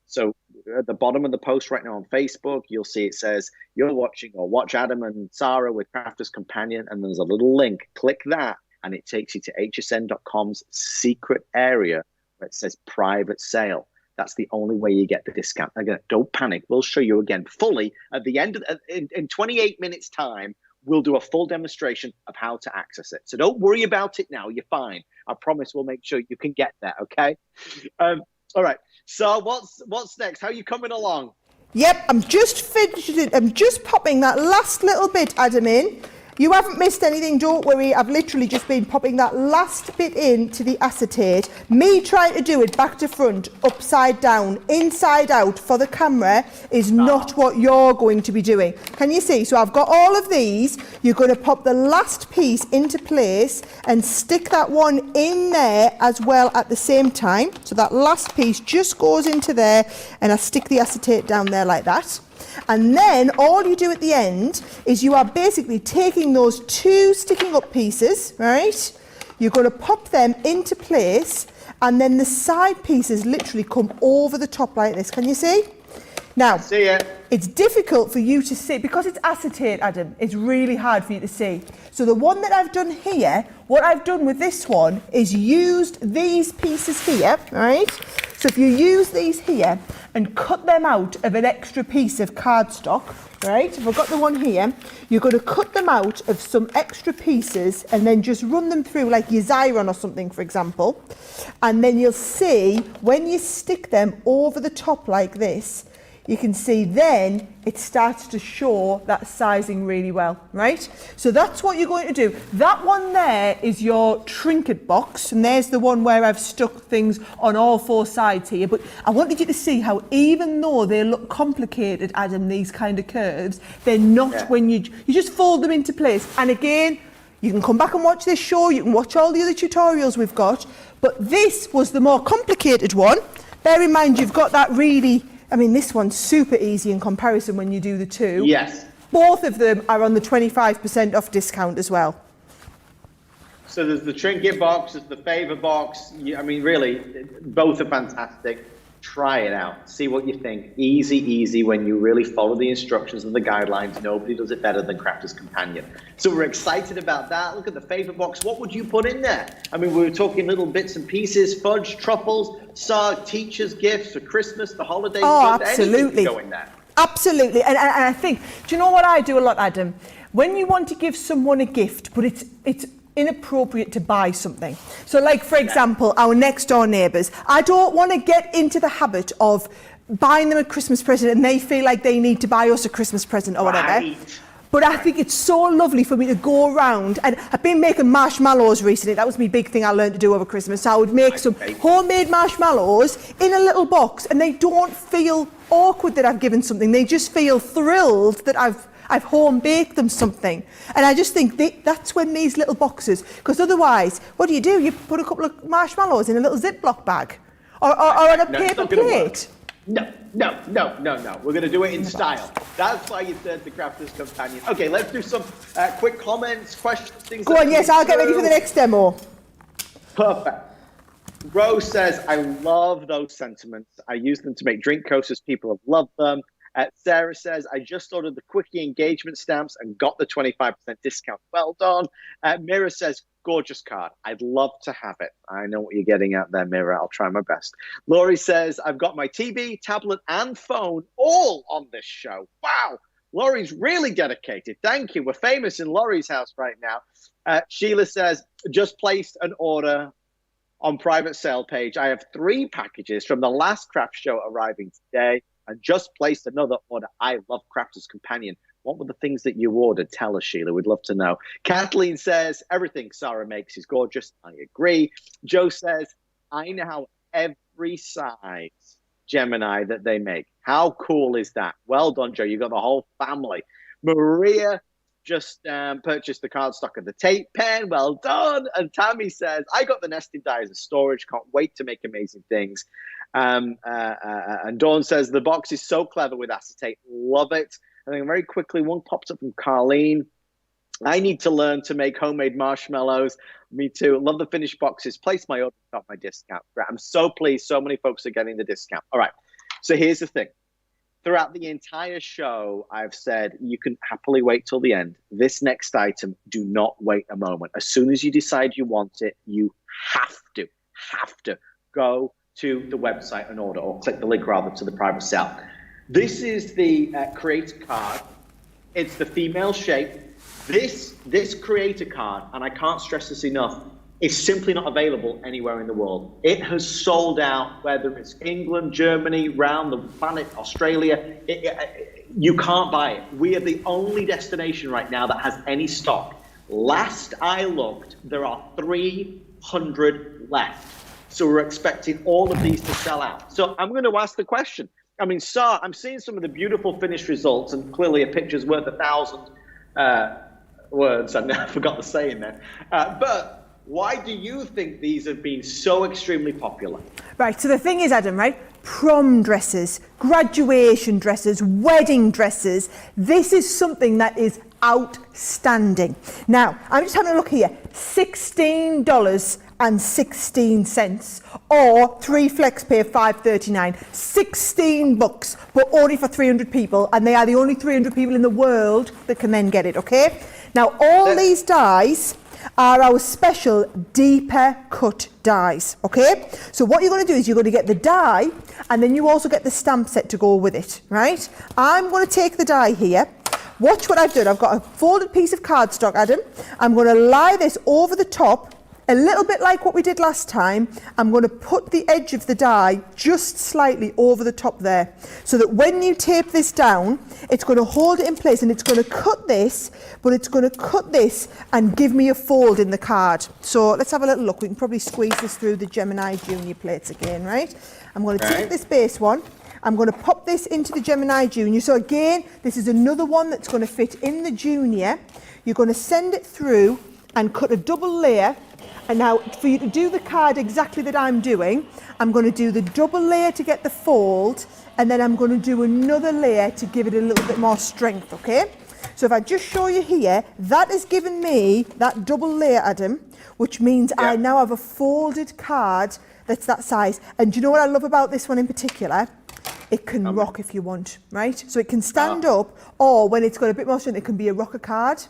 So at the bottom of the post right now on Facebook, you'll see it says, you're watching or watch Adam and Sarah with Crafters Companion, and there's a little link. Click that, and it takes you to hsn.com's secret area where it says private sale. That's the only way you get the discount. Again, don't panic. We'll show you again fully at the end of in 28 minutes time. We'll do a full demonstration of how to access it. So don't worry about it now. You're fine. I promise we'll make sure you can get there. Okay. All right. So what's next? How are you coming along?
Yep, I'm just finishing it. I'm just popping that last little bit, Adam, in. You haven't missed anything, don't worry. I've literally just been popping that last bit into the acetate. Me trying to do it back to front, upside down, inside out for the camera is not what you're going to be doing. Can you see? So I've got all of these. You're going to pop the last piece into place and stick that one in there as well at the same time. So that last piece just goes into there, and I stick the acetate down there like that. And then all you do at the end is you are basically taking those two sticking up pieces, right? You're going to pop them into place, and then the side pieces literally come over the top like this. Can you see? Now,
see it.
it's difficult for you to see because it's acetate, Adam. It's really hard for you to see. So the one that I've done here, what I've done with this one is used these pieces here, right? So if you use these here and cut them out of an extra piece of cardstock, right? If I've got the one here, you're going to cut them out of some extra pieces and then just run them through like your Xyron or something, for example. And then you'll see when you stick them over the top like this, you can see then it starts to show that sizing really well, right? So that's what you're going to do. That one there is your Trinket box, and there's the one where I've stuck things on all four sides here. But I wanted you to see how even though they look complicated, Adam, these kind of curves, they're not when you just fold them into place. And again, you can come back and watch this show, you can watch all the other tutorials we've got, but this was the more complicated one. Bear in mind you've got that really, I mean, this one's super easy in comparison when you do the two.
Yes.
Both of them are on the 25% off discount as well.
So there's the Trinket box, there's the Favor box. I mean, really, both are fantastic. Try it out. See what you think. Easy, easy when you really follow the instructions and the guidelines. Nobody does it better than Crafter's Companion. So we're excited about that. Look at the Favor box. What would you put in there? I mean, we were talking little bits and pieces, fudge, truffles, teachers' gifts for Christmas, the holidays.
Oh, absolutely.
Go in there.
Absolutely. And I think, do you know what I do a lot, Adam? When you want to give someone a gift, but it's inappropriate to buy something. So like, for example, our next door neighbours, I don't want to get into the habit of buying them a Christmas present and they feel like they need to buy us a Christmas present or whatever.
Right.
But I think it's so lovely for me to go around, and I've been making marshmallows recently. That was my big thing I learned to do over Christmas. So I would make some homemade marshmallows in a little box, and they don't feel awkward that I've given something. They just feel thrilled that I've home baked them something. And I just think that's when these little boxes, because otherwise, what do? You put a couple of marshmallows in a little Ziploc bag or on a paper plate.
No. We're going to do it in style. That's why you said the Crafter's Companion. Okay, let's do some quick comments, questions, things.
Go on, yes, I'll get ready for the next demo.
Perfect. Rose says, I love those sentiments. I use them to make drink coasters. People have loved them. Sarah says, I just ordered the Quickie engagement stamps and got the 25% discount. Well done. Mira says, gorgeous card. I'd love to have it. I know what you're getting at there, Mira. I'll try my best. Laurie says, I've got my TV, tablet, and phone all on this show. Wow. Laurie's really dedicated. Thank you. We're famous in Laurie's house right now. Sheila says, just placed an order on private sale page. I have 3 packages from the last craft show arriving today. And just placed another order. I love Crafter's Companion. What were the things that you ordered? Tell us, Sheila. We'd love to know. Kathleen says, everything Sarah makes is gorgeous. I agree. Joe says, I know how every size Gemini that they make. How cool is that? Well done, Joe. You got the whole family. Maria just purchased the cardstock of the tape pen. Well done. And Tammy says, I got the nested die as a storage. Can't wait to make amazing things. And Dawn says, the box is so clever with acetate. Love it. And then very quickly, one pops up from Carlene. I need to learn to make homemade marshmallows. Me too. Love the finished boxes. Place my order off my discount. I'm so pleased. So many folks are getting the discount. All right. So here's the thing. Throughout the entire show, I've said you can happily wait till the end. This next item, do not wait a moment. As soon as you decide you want it, you have to go to the website and order, or click the link rather to the private sale. This is the creator card. It's the female shape. This creator card, and I can't stress this enough, is simply not available anywhere in the world. It has sold out, whether it's England, Germany, around the planet, Australia. You can't buy it. We are the only destination right now that has any stock. Last I looked, there are 300 left. So we're expecting all of these to sell out. So I'm going to ask the question. I mean, I'm seeing some of the beautiful finished results, and clearly a picture's worth 1,000 words. I forgot the saying there. But why do you think these have been so extremely popular?
Right, so the thing is, Adam, right? Prom dresses, graduation dresses, wedding dresses. This is something that is outstanding. Now, I'm just having a look here. $16 and 16 cents, or 3 flex pay of $5.39. 16 bucks, but only for 300 people, and they are the only 300 people in the world that can then get it, okay? Now, all these dies are our special deeper cut dies, okay? So what you're going to do is you're going to get the die, and then you also get the stamp set to go with it, right? I'm going to take the die here. Watch what I've done. I've got a folded piece of cardstock, Adam. I'm going to lie this over the top, a little bit like what we did last time. I'm going to put the edge of the die just slightly over the top there, so that when you tape this down, it's going to hold it in place, and it's going to cut this, but it's going to cut this and give me a fold in the card. So let's have a little look. We can probably squeeze this through the Gemini Junior plates again, right? I'm going to take this base one. I'm going to pop this into the Gemini Junior. So again, this is another one that's going to fit in the Junior. You're going to send it through and cut a double layer. And now, for you to do the card exactly that I'm doing, I'm going to do the double layer to get the fold, and then I'm going to do another layer to give it a little bit more strength, okay? So if I just show you here, that has given me that double layer, Adam, which means I now have a folded card that's that size. And do you know what I love about this one in particular? It can rock if you want, right? So it can stand up, or when it's got a bit more strength, it can be a rocker card.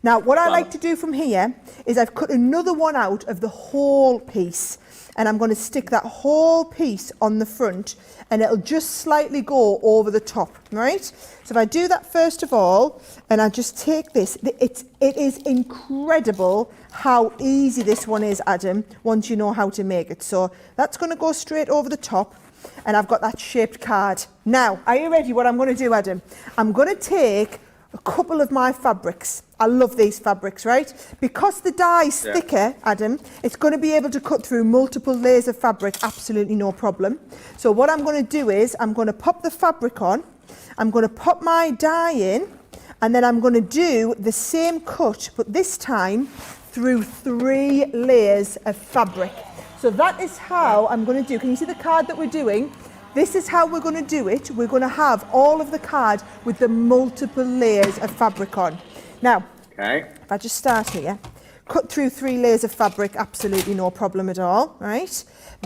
Now, what I like to do from here is I've cut another one out of the whole piece, and I'm going to stick that whole piece on the front, and it'll just slightly go over the top, right? So if I do that first of all, and I just take this, it is incredible how easy this one is, Adam, once you know how to make it. So that's going to go straight over the top. And I've got that shaped card. Now, are you ready? What I'm going to do, Adam? I'm going to take a couple of my fabrics. I love these fabrics, right? Because the die's thicker, Adam, it's going to be able to cut through multiple layers of fabric, absolutely no problem. So what I'm going to do is I'm going to pop the fabric on, I'm going to pop my die in, and then I'm going to do the same cut, but this time through 3 layers of fabric. So that is how I'm going to do. Can you see the card that we're doing? This is how we're going to do it. We're going to have all of the card with the multiple layers of fabric on. Now, if I just start here, cut through 3 layers of fabric, absolutely no problem at all, right?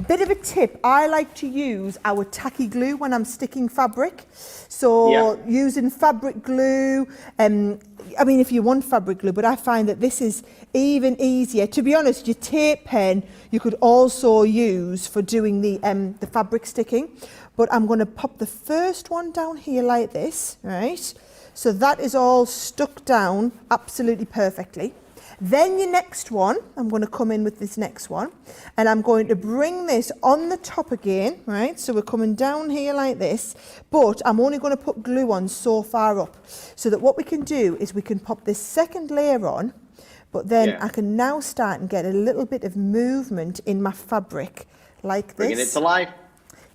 Bit of a tip, I like to use our tacky glue when I'm sticking fabric. So using fabric glue, I mean, if you want fabric glue, but I find that this is even easier. To be honest, your tape pen you could also use for doing the fabric sticking. But I'm going to pop the first one down here like this, right? So that is all stuck down absolutely perfectly. Then your next one, I'm going to come in with this next one, and I'm going to bring this on the top again, right? So we're coming down here like this, but I'm only going to put glue on so far up, so that what we can do is we can pop this second layer on, but then I can now start and get a little bit of movement in my fabric like this.
Bringing it to life.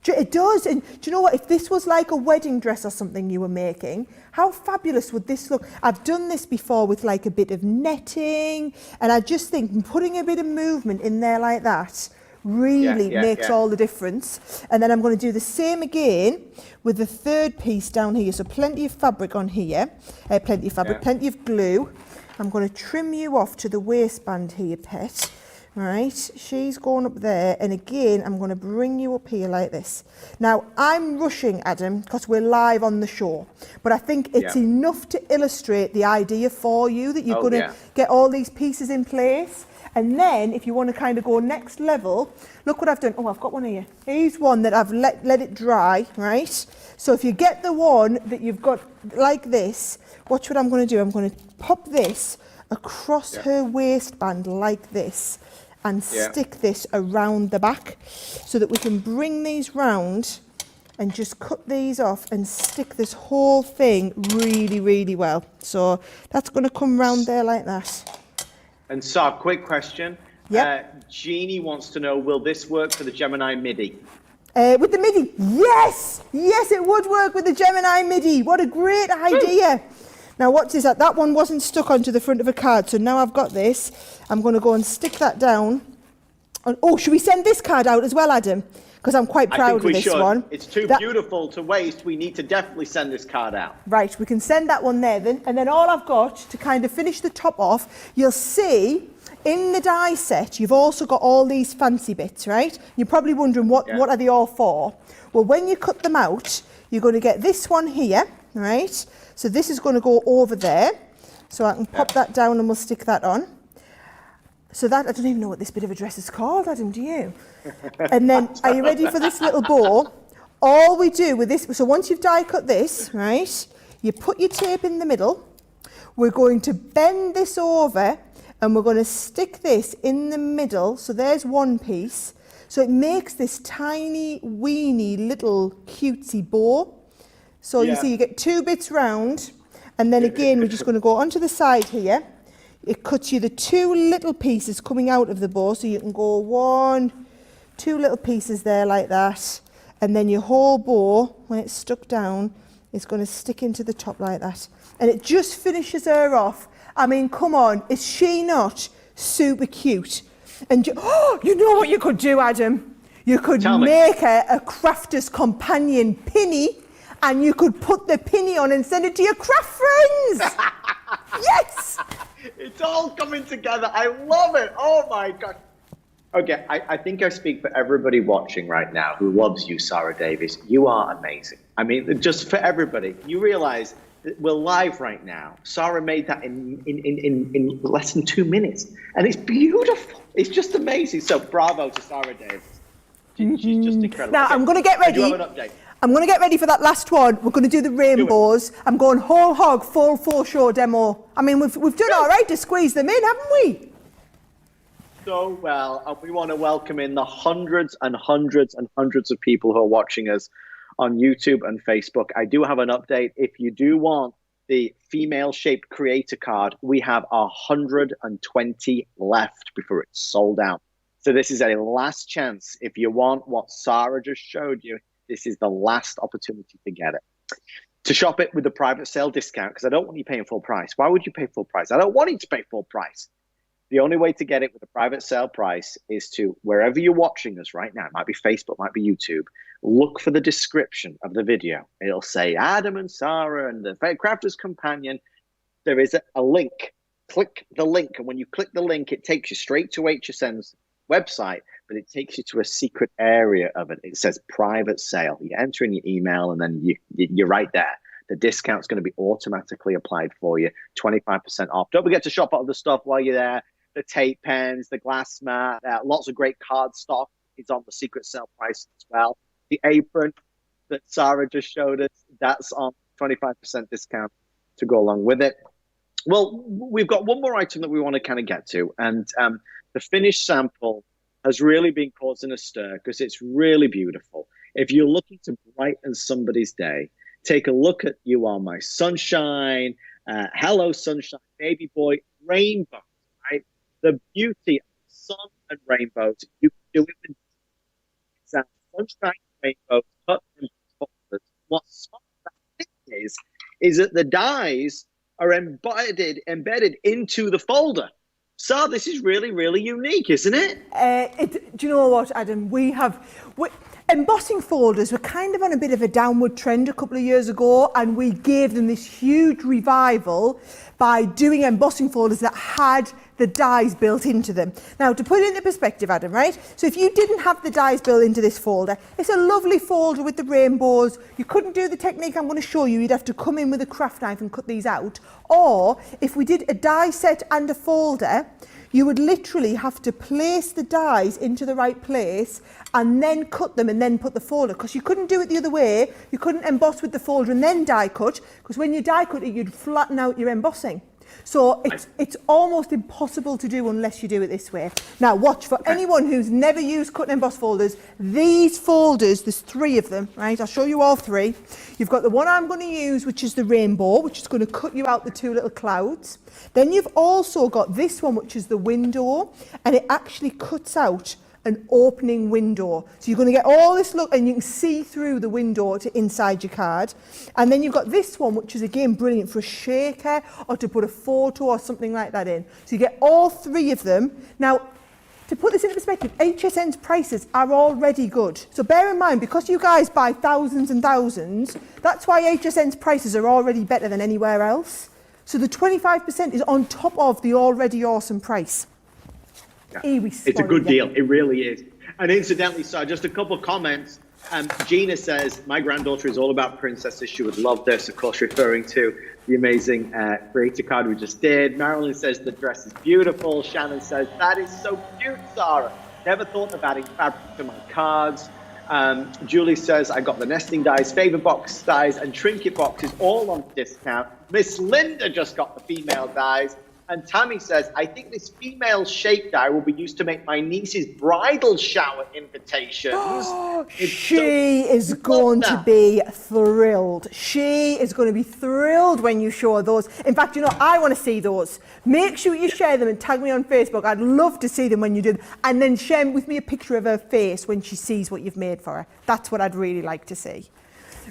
It does, and do you know what? If this was like a wedding dress or something you were making, how fabulous would this look? I've done this before with like a bit of netting, and I just think putting a bit of movement in there like that really makes all the difference. And then I'm going to do the same again with the third piece down here. So plenty of fabric on here, plenty of glue. I'm going to trim you off to the waistband here, pet. Right, she's going up there, and again I'm going to bring you up here like this. Now I'm rushing, Adam, because we're live on the show, but I think it's enough to illustrate the idea for you that you're going to get all these pieces in place. And then if you want to kind of go next level, look what I've done. Oh, I've got one here. Here's one that I've let it dry, right? So if you get the one that you've got like this, watch what I'm going to do. I'm going to pop this across her waistband like this, and stick this around the back, so that we can bring these round and just cut these off and stick this whole thing really, really well. So that's going to come round there like that.
And so, quick question. Jeannie wants to know, will this work for the Gemini MIDI?
With the MIDI, yes, it would work with the Gemini MIDI. What a great idea. Now watch this, that one wasn't stuck onto the front of a card, so now I've got this. I'm going to go and stick that down. And, oh, should we send this card out as well, Adam? Because I'm quite proud of this one.
It's too beautiful to waste. We need to definitely send this card out.
Right, we can send that one there then. And then all I've got to kind of finish the top off, you'll see in the die set, you've also got all these fancy bits, right? You're probably wondering what are they all for? Well, when you cut them out, you're going to get this one here, right? So this is going to go over there. So I can pop that down and we'll stick that on. So that, I don't even know what this bit of a dress is called, Adam, do you? And then, are you ready for this little bow? All we do with this, so once you've die cut this, right, you put your tape in the middle. We're going to bend this over and we're going to stick this in the middle. So there's one piece. So it makes this tiny, weeny, little cutesy bow. So you see, you get 2 bits round. And then again, we're just going to go onto the side here. It cuts you the 2 little pieces coming out of the bow. So you can go 1, 2 little pieces there like that. And then your whole bow, when it's stuck down, is going to stick into the top like that. And it just finishes her off. I mean, come on, is she not super cute? And you know what you could do, Adam? You could make her a crafter's companion pinny, and you could put the pinny on and send it to your craft friends. Yes!
It's all coming together. I love it. Oh my God. Okay, I think I speak for everybody watching right now who loves you, Sarah Davies. You are amazing. I mean, just for everybody, you realize that we're live right now. Sarah made that in less than 2 minutes, and it's beautiful. It's just amazing. So bravo to Sarah Davies. She's just incredible.
Now,
okay,
I'm going to get ready.
I do have an update.
I'm going to get ready for that last one. We're going to do the rainbows. I'm going whole hog, full 4-show demo. I mean, we've done all right to squeeze them in, haven't we?
So well, and we want to welcome in the hundreds and hundreds and hundreds of people who are watching us on YouTube and Facebook. I do have an update. If you do want the female-shaped creator card, we have 120 left before it's sold out. So this is a last chance. If you want what Sarah just showed you, this is the last opportunity to get it. To shop it with the private sale discount, because I don't want you paying full price. Why would you pay full price? I don't want you to pay full price. The only way to get it with a private sale price is to, wherever you're watching us right now, it might be Facebook, might be YouTube, look for the description of the video. It'll say Adam and Sarah and the Crafter's Companion. There is a link. Click the link. And when you click the link, it takes you straight to HSN's website, but it takes you to a secret area of it. It says private sale. You enter in your email and then you're right there. The discount's going to be automatically applied for you, 25% off. Don't forget to shop other stuff while you're there. The tape pens, the glass mat, lots of great card stock is on the secret sale price as well. The apron that Sarah just showed us, that's on 25% discount to go along with it. Well, we've got one more item that we want to kind of get to, and the finished sample has really been causing a stir because it's really beautiful. If you're looking to brighten somebody's day, take a look at You Are My Sunshine, Hello Sunshine, Baby Boy, Rainbow, right? The beauty of sun and rainbows, you can do it with sunshine rainbows, cut and folders. What's smart about this is that the dies are embedded into the folder. So this is really, really unique, isn't it?
Do you know what, Adam? Embossing folders were kind of on a bit of a downward trend a couple of years ago, and we gave them this huge revival by doing embossing folders that had the dies built into them. Now, to put it into perspective, Adam, right? So if you didn't have the dies built into this folder, it's a lovely folder with the rainbows. You couldn't do the technique I'm going to show you. You'd have to come in with a craft knife and cut these out. Or if we did a die set and a folder, you would literally have to place the dies into the right place and then cut them and then put the folder, because you couldn't do it the other way. You couldn't emboss with the folder and then die cut, because when you die cut it, you'd flatten out your embossing. So it's almost impossible to do unless you do it this way. Now watch, for anyone who's never used cut and emboss folders, these folders, there's 3 of them, right? I'll show you all 3. You've got the one I'm going to use, which is the rainbow, which is going to cut you out the 2 little clouds. Then you've also got this one, which is the window, and it actually cuts out an opening window. So you're going to get all this look, and you can see through the window to inside your card. And then you've got this one, which is again brilliant for a shaker or to put a photo or something like that in. So you get all 3 of them. Now, to put this into perspective, HSN's prices are already good. So bear in mind, because you guys buy thousands and thousands, that's why HSN's prices are already better than anywhere else. So the 25% is on top of the already awesome price.
It's a good deal. It really is. And incidentally, so just a couple of comments. Gina says, my granddaughter is all about princesses. She would love this, of course, referring to the amazing creator card we just did. Marilyn says, the dress is beautiful. Shannon says, that is so cute, Sarah. Never thought of adding fabric to my cards. Julie says, I got the nesting dies, favor box dies, and trinket boxes all on discount. Miss Linda just got the female dies. And Tammy says, I think this female shape die will be used to make my niece's bridal shower invitations.
She is going to be thrilled. She is going to be thrilled when you show those. In fact, you know, I want to see those. Make sure you share them and tag me on Facebook. I'd love to see them when you do them. And then share with me a picture of her face when she sees what you've made for her. That's what I'd really like to see.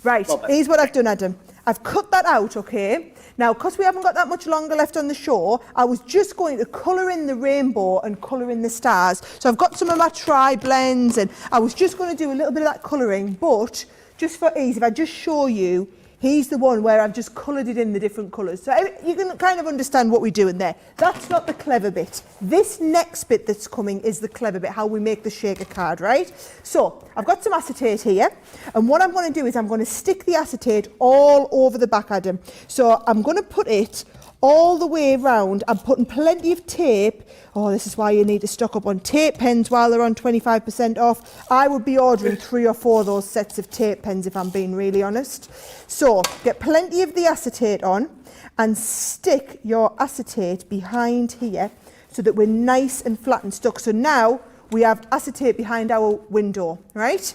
Right, here's what I've done, Adam. I've cut that out, okay? Now, because we haven't got that much longer left on the show, I was just going to colour in the rainbow and colour in the stars. So I've got some of my tri-blends, and I was just going to do a little bit of that colouring, but just for ease, if I just show you, here's the one where I've just coloured it in the different colours. So you can kind of understand what we're doing there. That's not the clever bit. This next bit that's coming is the clever bit, how we make the shaker card, right? So I've got some acetate here, and what I'm going to do is I'm going to stick the acetate all over the back, Adam. So I'm going to put it all the way around. I'm putting plenty of tape. Oh, this is why you need to stock up on tape pens while they're on 25% off. I would be ordering 3 or 4 of those sets of tape pens if I'm being really honest. So get plenty of the acetate on and stick your acetate behind here so that we're nice and flat and stuck. So now we have acetate behind our window, right?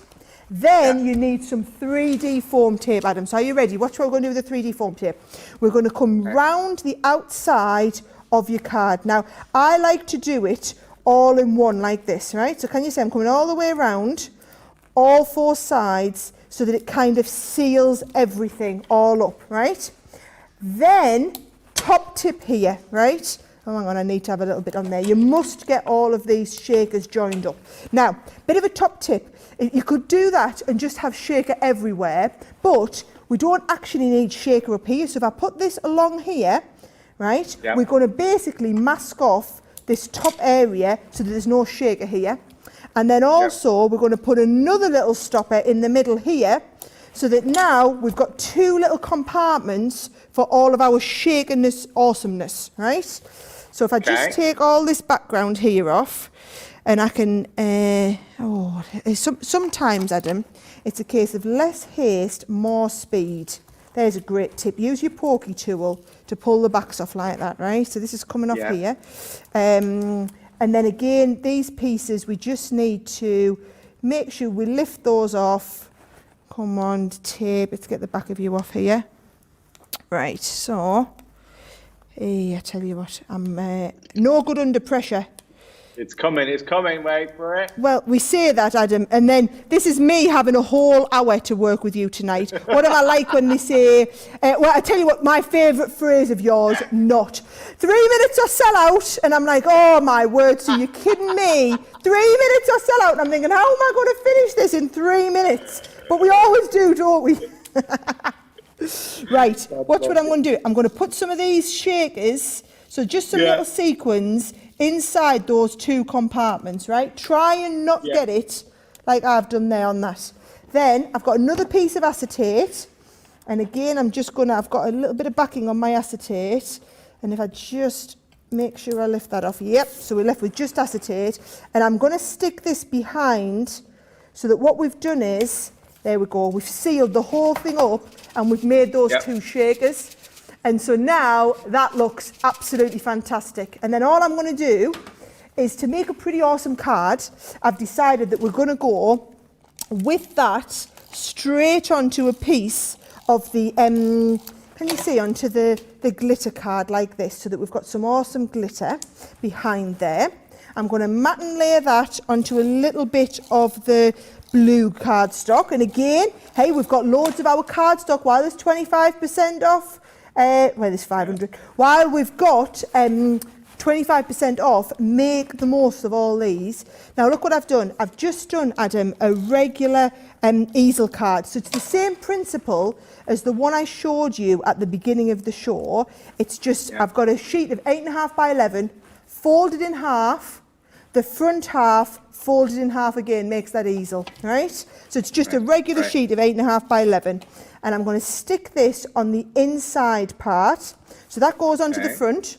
Then you need some 3D foam tape, Adam. So are you ready? Watch what we're going to do with the 3D foam tape. We're going to come round the outside of your card. Now, I like to do it all in one like this, right? So can you see I'm coming all the way around, all 4 sides, so that it kind of seals everything all up, right? Then, top tip here, right? Oh, hang on, I need to have a little bit on there. You must get all of these shakers joined up. Now, bit of a top tip. You could do that and just have shaker everywhere, but we don't actually need shaker up here. So if I put this along here, right, we're going to basically mask off this top area so that there's no shaker here. And then also we're going to put another little stopper in the middle here so that now we've got 2 little compartments for all of our shakerness awesomeness, right? So if I just take all this background here off, and I can, sometimes, Adam, it's a case of less haste, more speed. There's a great tip. Use your pokey tool to pull the backs off like that, right? So this is coming off here. And then again, these pieces, we just need to make sure we lift those off. Come on, tape, let's get the back of you off here. Right, so, I tell you what, I'm no good under pressure.
It's coming, wait for it.
Well, we say that, Adam, and then this is me having a whole hour to work with you tonight. What am I like when they say, well, I tell you what, my favourite phrase of yours, not. 3 minutes or sell out, and I'm like, oh my word, so you're kidding me? 3 minutes or sell out, and I'm thinking, how am I going to finish this in 3 minutes? But we always do, don't we? Right, watch what I'm going to do. I'm going to put some of these shakers, so just some little sequins, inside those 2 compartments, right? Try and not get it like I've done there on that. Then I've got another piece of acetate, and again I've got a little bit of backing on my acetate, and if I just make sure I lift that off, so we're left with just acetate, and I'm going to stick this behind so that what we've done is, there we go, we've sealed the whole thing up and we've made those 2 shakers. And so now that looks absolutely fantastic. And then all I'm going to do is to make a pretty awesome card. I've decided that we're going to go with that straight onto a piece of the, can you see, onto the glitter card like this, so that we've got some awesome glitter behind there. I'm going to matte and layer that onto a little bit of the blue cardstock. And again, hey, we've got loads of our cardstock while there's 25% off. Well, there's 500. While we've got 25% off, make the most of all these. Now look what I've done. I've just done, Adam, a regular easel card. So it's the same principle as the one I showed you at the beginning of the show. It's just, I've got a sheet of 8.5 by 11, folded in half. the front half folded in half again makes that easel, right? So it's just a regular sheet of 8.5 by 11. And I'm going to stick this on the inside part. So that goes onto the front.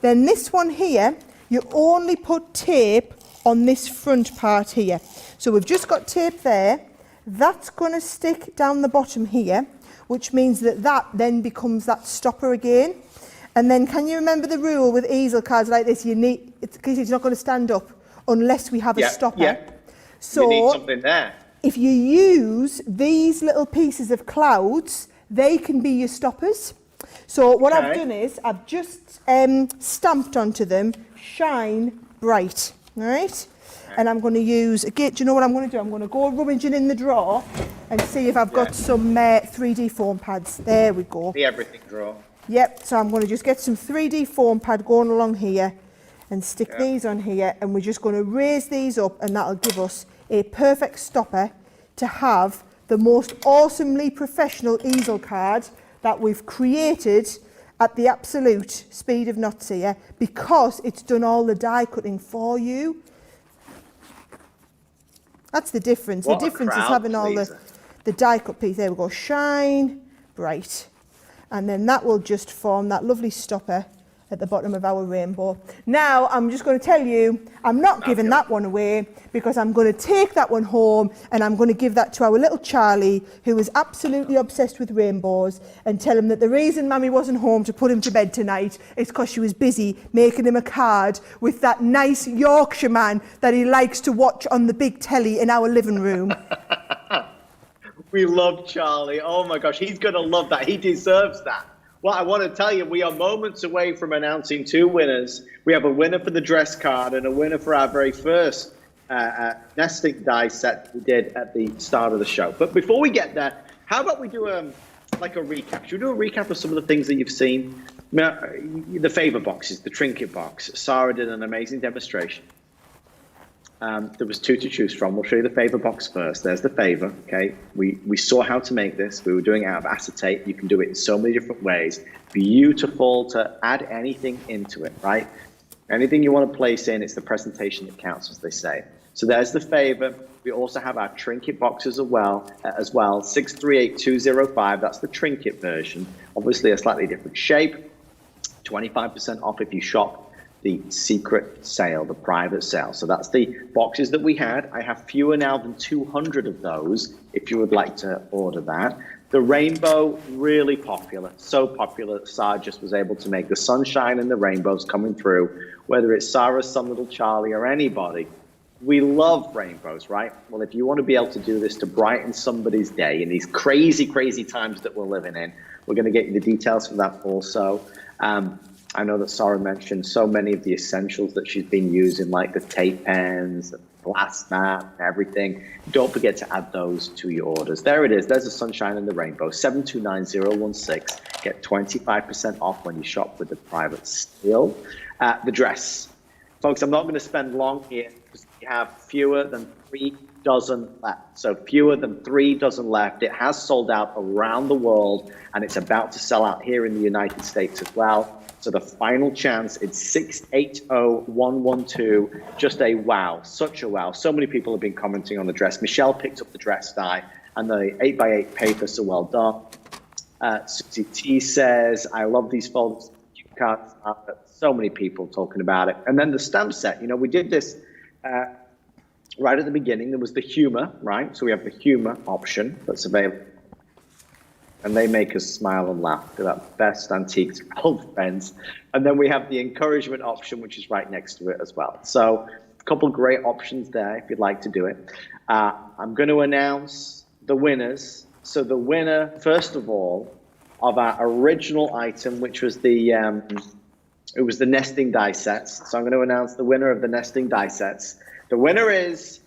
Then this one here, you only put tape on this front part here. So we've just got tape there. That's going to stick down the bottom here, which means that that then becomes that stopper again. And then can you remember the rule with easel cards like this? You need, because it's not going to stand up unless we have a stopper.
Yeah.
So
you need something there.
if you use these little pieces of clouds, they can be your stoppers. So what I've done is I've just stamped onto them, shine bright, all right? And I'm going to use, again, do you know what I'm going to do? I'm going to go rummaging in the drawer and see if I've got some 3D foam pads. There we go.
The everything drawer.
Yep, so I'm going to just get some 3D foam pad going along here and stick these on here, and we're just going to raise these up, and that'll give us a perfect stopper to have the most awesomely professional easel card that we've created at the absolute speed of knots here, because it's done all the die cutting for you. That's the difference.
What
the difference is
crowd
having all
pleaser.
the die cut piece. There we go, shine bright. And then that will just form that lovely stopper at the bottom of our rainbow. Now, I'm just going to tell you, I'm not giving that one away, because I'm going to take that one home and I'm going to give that to our little Charlie, who is absolutely obsessed with rainbows, and tell him that the reason Mummy wasn't home to put him to bed tonight is because she was busy making him a card with that nice Yorkshire man that he likes to watch on the big telly in our living room.
We love Charlie. Oh my gosh, he's going to love that. He deserves that. Well, I want to tell you, we are moments away from announcing two winners. We have a winner for the dress card and a winner for our very first nesting die set we did at the start of the show. But before we get there, how about we do like a recap? Should we do a recap of some of the things that you've seen? The favor boxes, the trinket box. Sarah did an amazing demonstration. There was two to choose from. We'll show you the favor box first. There's the favor, okay? We saw how to make this. We were doing it out of acetate. You can do it in so many different ways. Beautiful to add anything into it, right? Anything you want to place in, it's the presentation that counts, as they say. So there's the favor. We also have our trinket boxes as well. 638205, that's the trinket version. Obviously a slightly different shape. 25% off if you shop the secret sale, the private sale. So that's the boxes that we had. I have fewer now than 200 of those if you would like to order that. The rainbow, really popular, so popular that Sarah just was able to make the sunshine and the rainbows coming through, whether it's Sarah's son, little Charlie, or anybody. We love rainbows, right? Well, if you want to be able to do this to brighten somebody's day in these crazy, crazy times that we're living in, we're going to get you the details for that also. I know that Sarah mentioned so many of the essentials that she's been using, like the tape pens, the glass mat, and everything. Don't forget to add those to your orders. There it is. There's the sunshine and the rainbow. 729016. Get 25% off when you shop with the private sale. The dress. Folks, I'm not going to spend long here because we have fewer than 3 dozen left. So fewer than 3 dozen left. It has sold out around the world, and it's about to sell out here in the United States as well. So the final chance, it's 680112. Just a wow, such a wow. So many people have been commenting on the dress. Michelle picked up the dress die and the 8x8 paper, so well done. Susie T says, I love these folders. You can't stop it. So many people talking about it. And then the stamp set, you know, we did this right at the beginning. There was the humor, right? So we have the humor option that's available. And they make us smile and laugh. They're that best antiques for old friends. And then we have the encouragement option, which is right next to it as well. So a couple of great options there if you'd like to do it. I'm going to announce the winners. So the winner, first of all, of our original item, which was the it was the nesting die sets. So I'm going to announce the winner of the nesting die sets. The winner is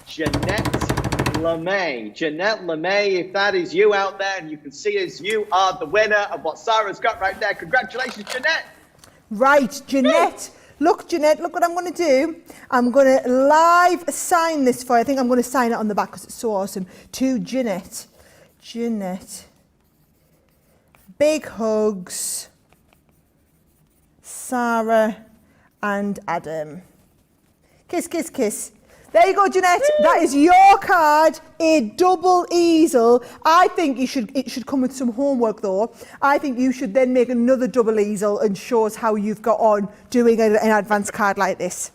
Jeanette LeMay. Jeanette LeMay, if that is you out there and you can see us, you are the winner of what Sarah's got right there. Congratulations, Jeanette.
Right, Jeanette. Look, Jeanette, look what I'm going to do. I'm going to live sign this for you. I think I'm going to sign it on the back because it's so awesome. To Jeanette. Jeanette. Big hugs. Sarah and Adam. Kiss, kiss, kiss. There you go, Jeanette. That is your card, a double easel. I think it should come with some homework though. I think you should then make another double easel and show us how you've got on doing an advanced card like this.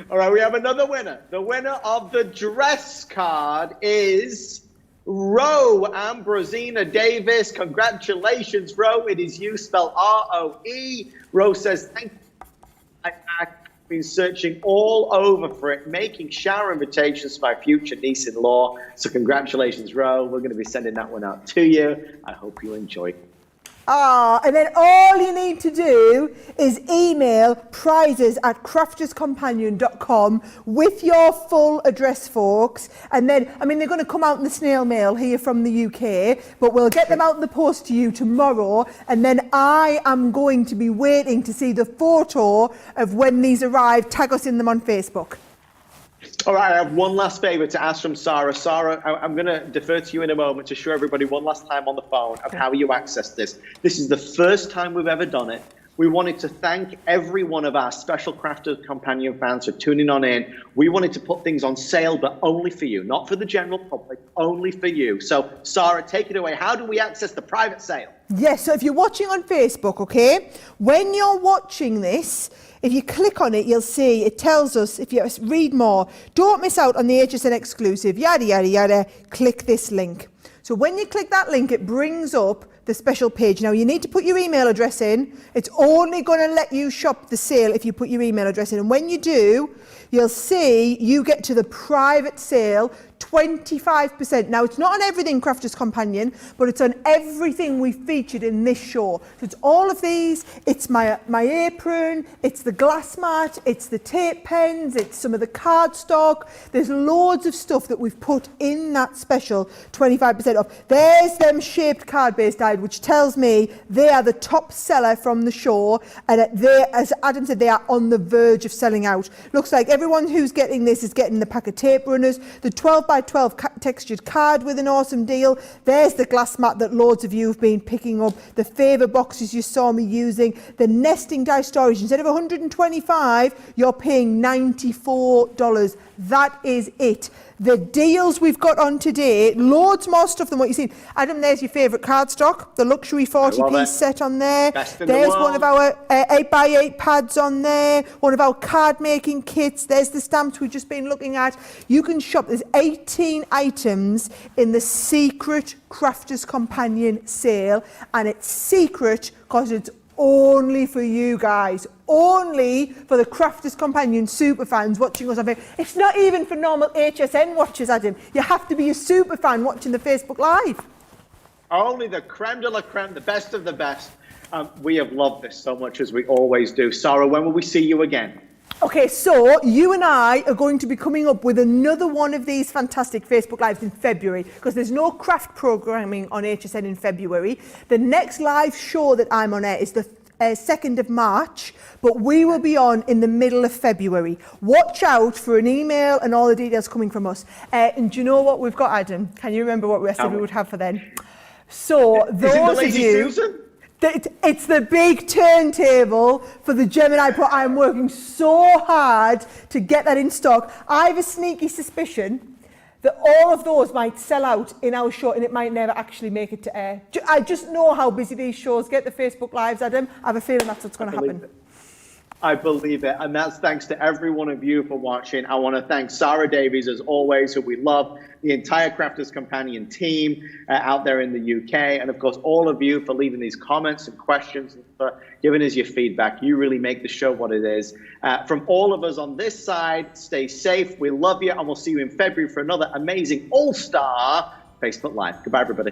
All right, we have another winner. The winner of the dress card is Roe Ambrosina Davis. Congratulations, Roe. It is you, spelled R-O-E. Roe says, thank you. I've been searching all over for it, making shower invitations to my future niece-in-law. So congratulations, Roe. We're going to be sending that one out to you. I hope you enjoy it.
And then all you need to do is email prizes@crafterscompanion.com with your full address, folks. And then, I mean, they're going to come out in the snail mail here from the UK, but we'll get them out in the post to you tomorrow. And then I am going to be waiting to see the photo of when these arrive. Tag us in them on Facebook.
All right, I have one last favor to ask from Sarah. Sarah, I'm going to defer to you in a moment to show everybody one last time on the phone of how you access this. This is the first time we've ever done it. We wanted to thank every one of our special Crafters Companion fans for tuning on in. We wanted to put things on sale, but only for you, not for the general public, only for you. So, Sarah, take it away. How do we access the private sale?
Yes, so if you're watching on Facebook, okay, when you're watching this, if you click on it, you'll see it tells us, if you read more, don't miss out on the HSN exclusive, yada, yada, yada, click this link. So when you click that link, it brings up the special page. Now, you need to put your email address in. It's only going to let you shop the sale if you put your email address in. And when you do, you'll see you get to the private sale, 25%. Now, it's not on everything Crafters Companion, but it's on everything we featured in this show. So it's all of these. It's my apron. It's the glass mat. It's the tape pens. It's some of the cardstock. There's loads of stuff that we've put in that special 25% off. There's them shaped card-based dyed, which tells me they are the top seller from the show. And they, as Adam said, they are on the verge of selling out. Looks like everyone who's getting this is getting the pack of tape runners, the 12 by 12 textured card with an awesome deal. There's the glass mat that loads of you have been picking up, the favour boxes you saw me using, the nesting die storage. Instead of $125, you're paying $94. That is it. The deals we've got on today, loads more stuff than what you've seen. Adam, there's your favourite cardstock, the luxury 40-piece set on there. There's one of our 8x8 pads on there, one of our card making kits. There's the stamps we've just been looking at. You can shop. There's 18 items in the secret Crafters Companion sale, and it's secret because it's only for you guys, only for the Crafters Companion super fans watching us on Facebook. It's not even for normal HSN watchers, Adam. You have to be a super fan watching the Facebook Live.
Only the creme de la creme, the best of the best. We have loved this so much, as we always do. Sarah, when will we see you again?
Okay, so you and I are going to be coming up with another one of these fantastic Facebook Lives in February, because there's no craft programming on HSN in February. The next live show that I'm on air is the 2nd of March, but we will be on in the middle of February. Watch out for an email and all the details coming from us. And do you know what we've got, Adam? Can you remember what we said we would have for then? So those of you...
Susan?
It's the big turntable for the Gemini Pro. I'm working so hard to get that in stock. I have a sneaky suspicion that all of those might sell out in our show and it might never actually make it to air. I just know how busy these shows get, the Facebook Lives, Adam. I have a feeling that's what's going to happen.
I believe it, and that's thanks to every one of you for watching. I want to thank Sarah Davies, as always, who we love, the entire Crafters Companion team out there in the UK, and of course all of you for leaving these comments and questions and for giving us your feedback. You really make the show what it is. From all of us on this side, stay safe. We love you, and we'll see you in February for another amazing all-star Facebook Live. Goodbye, everybody.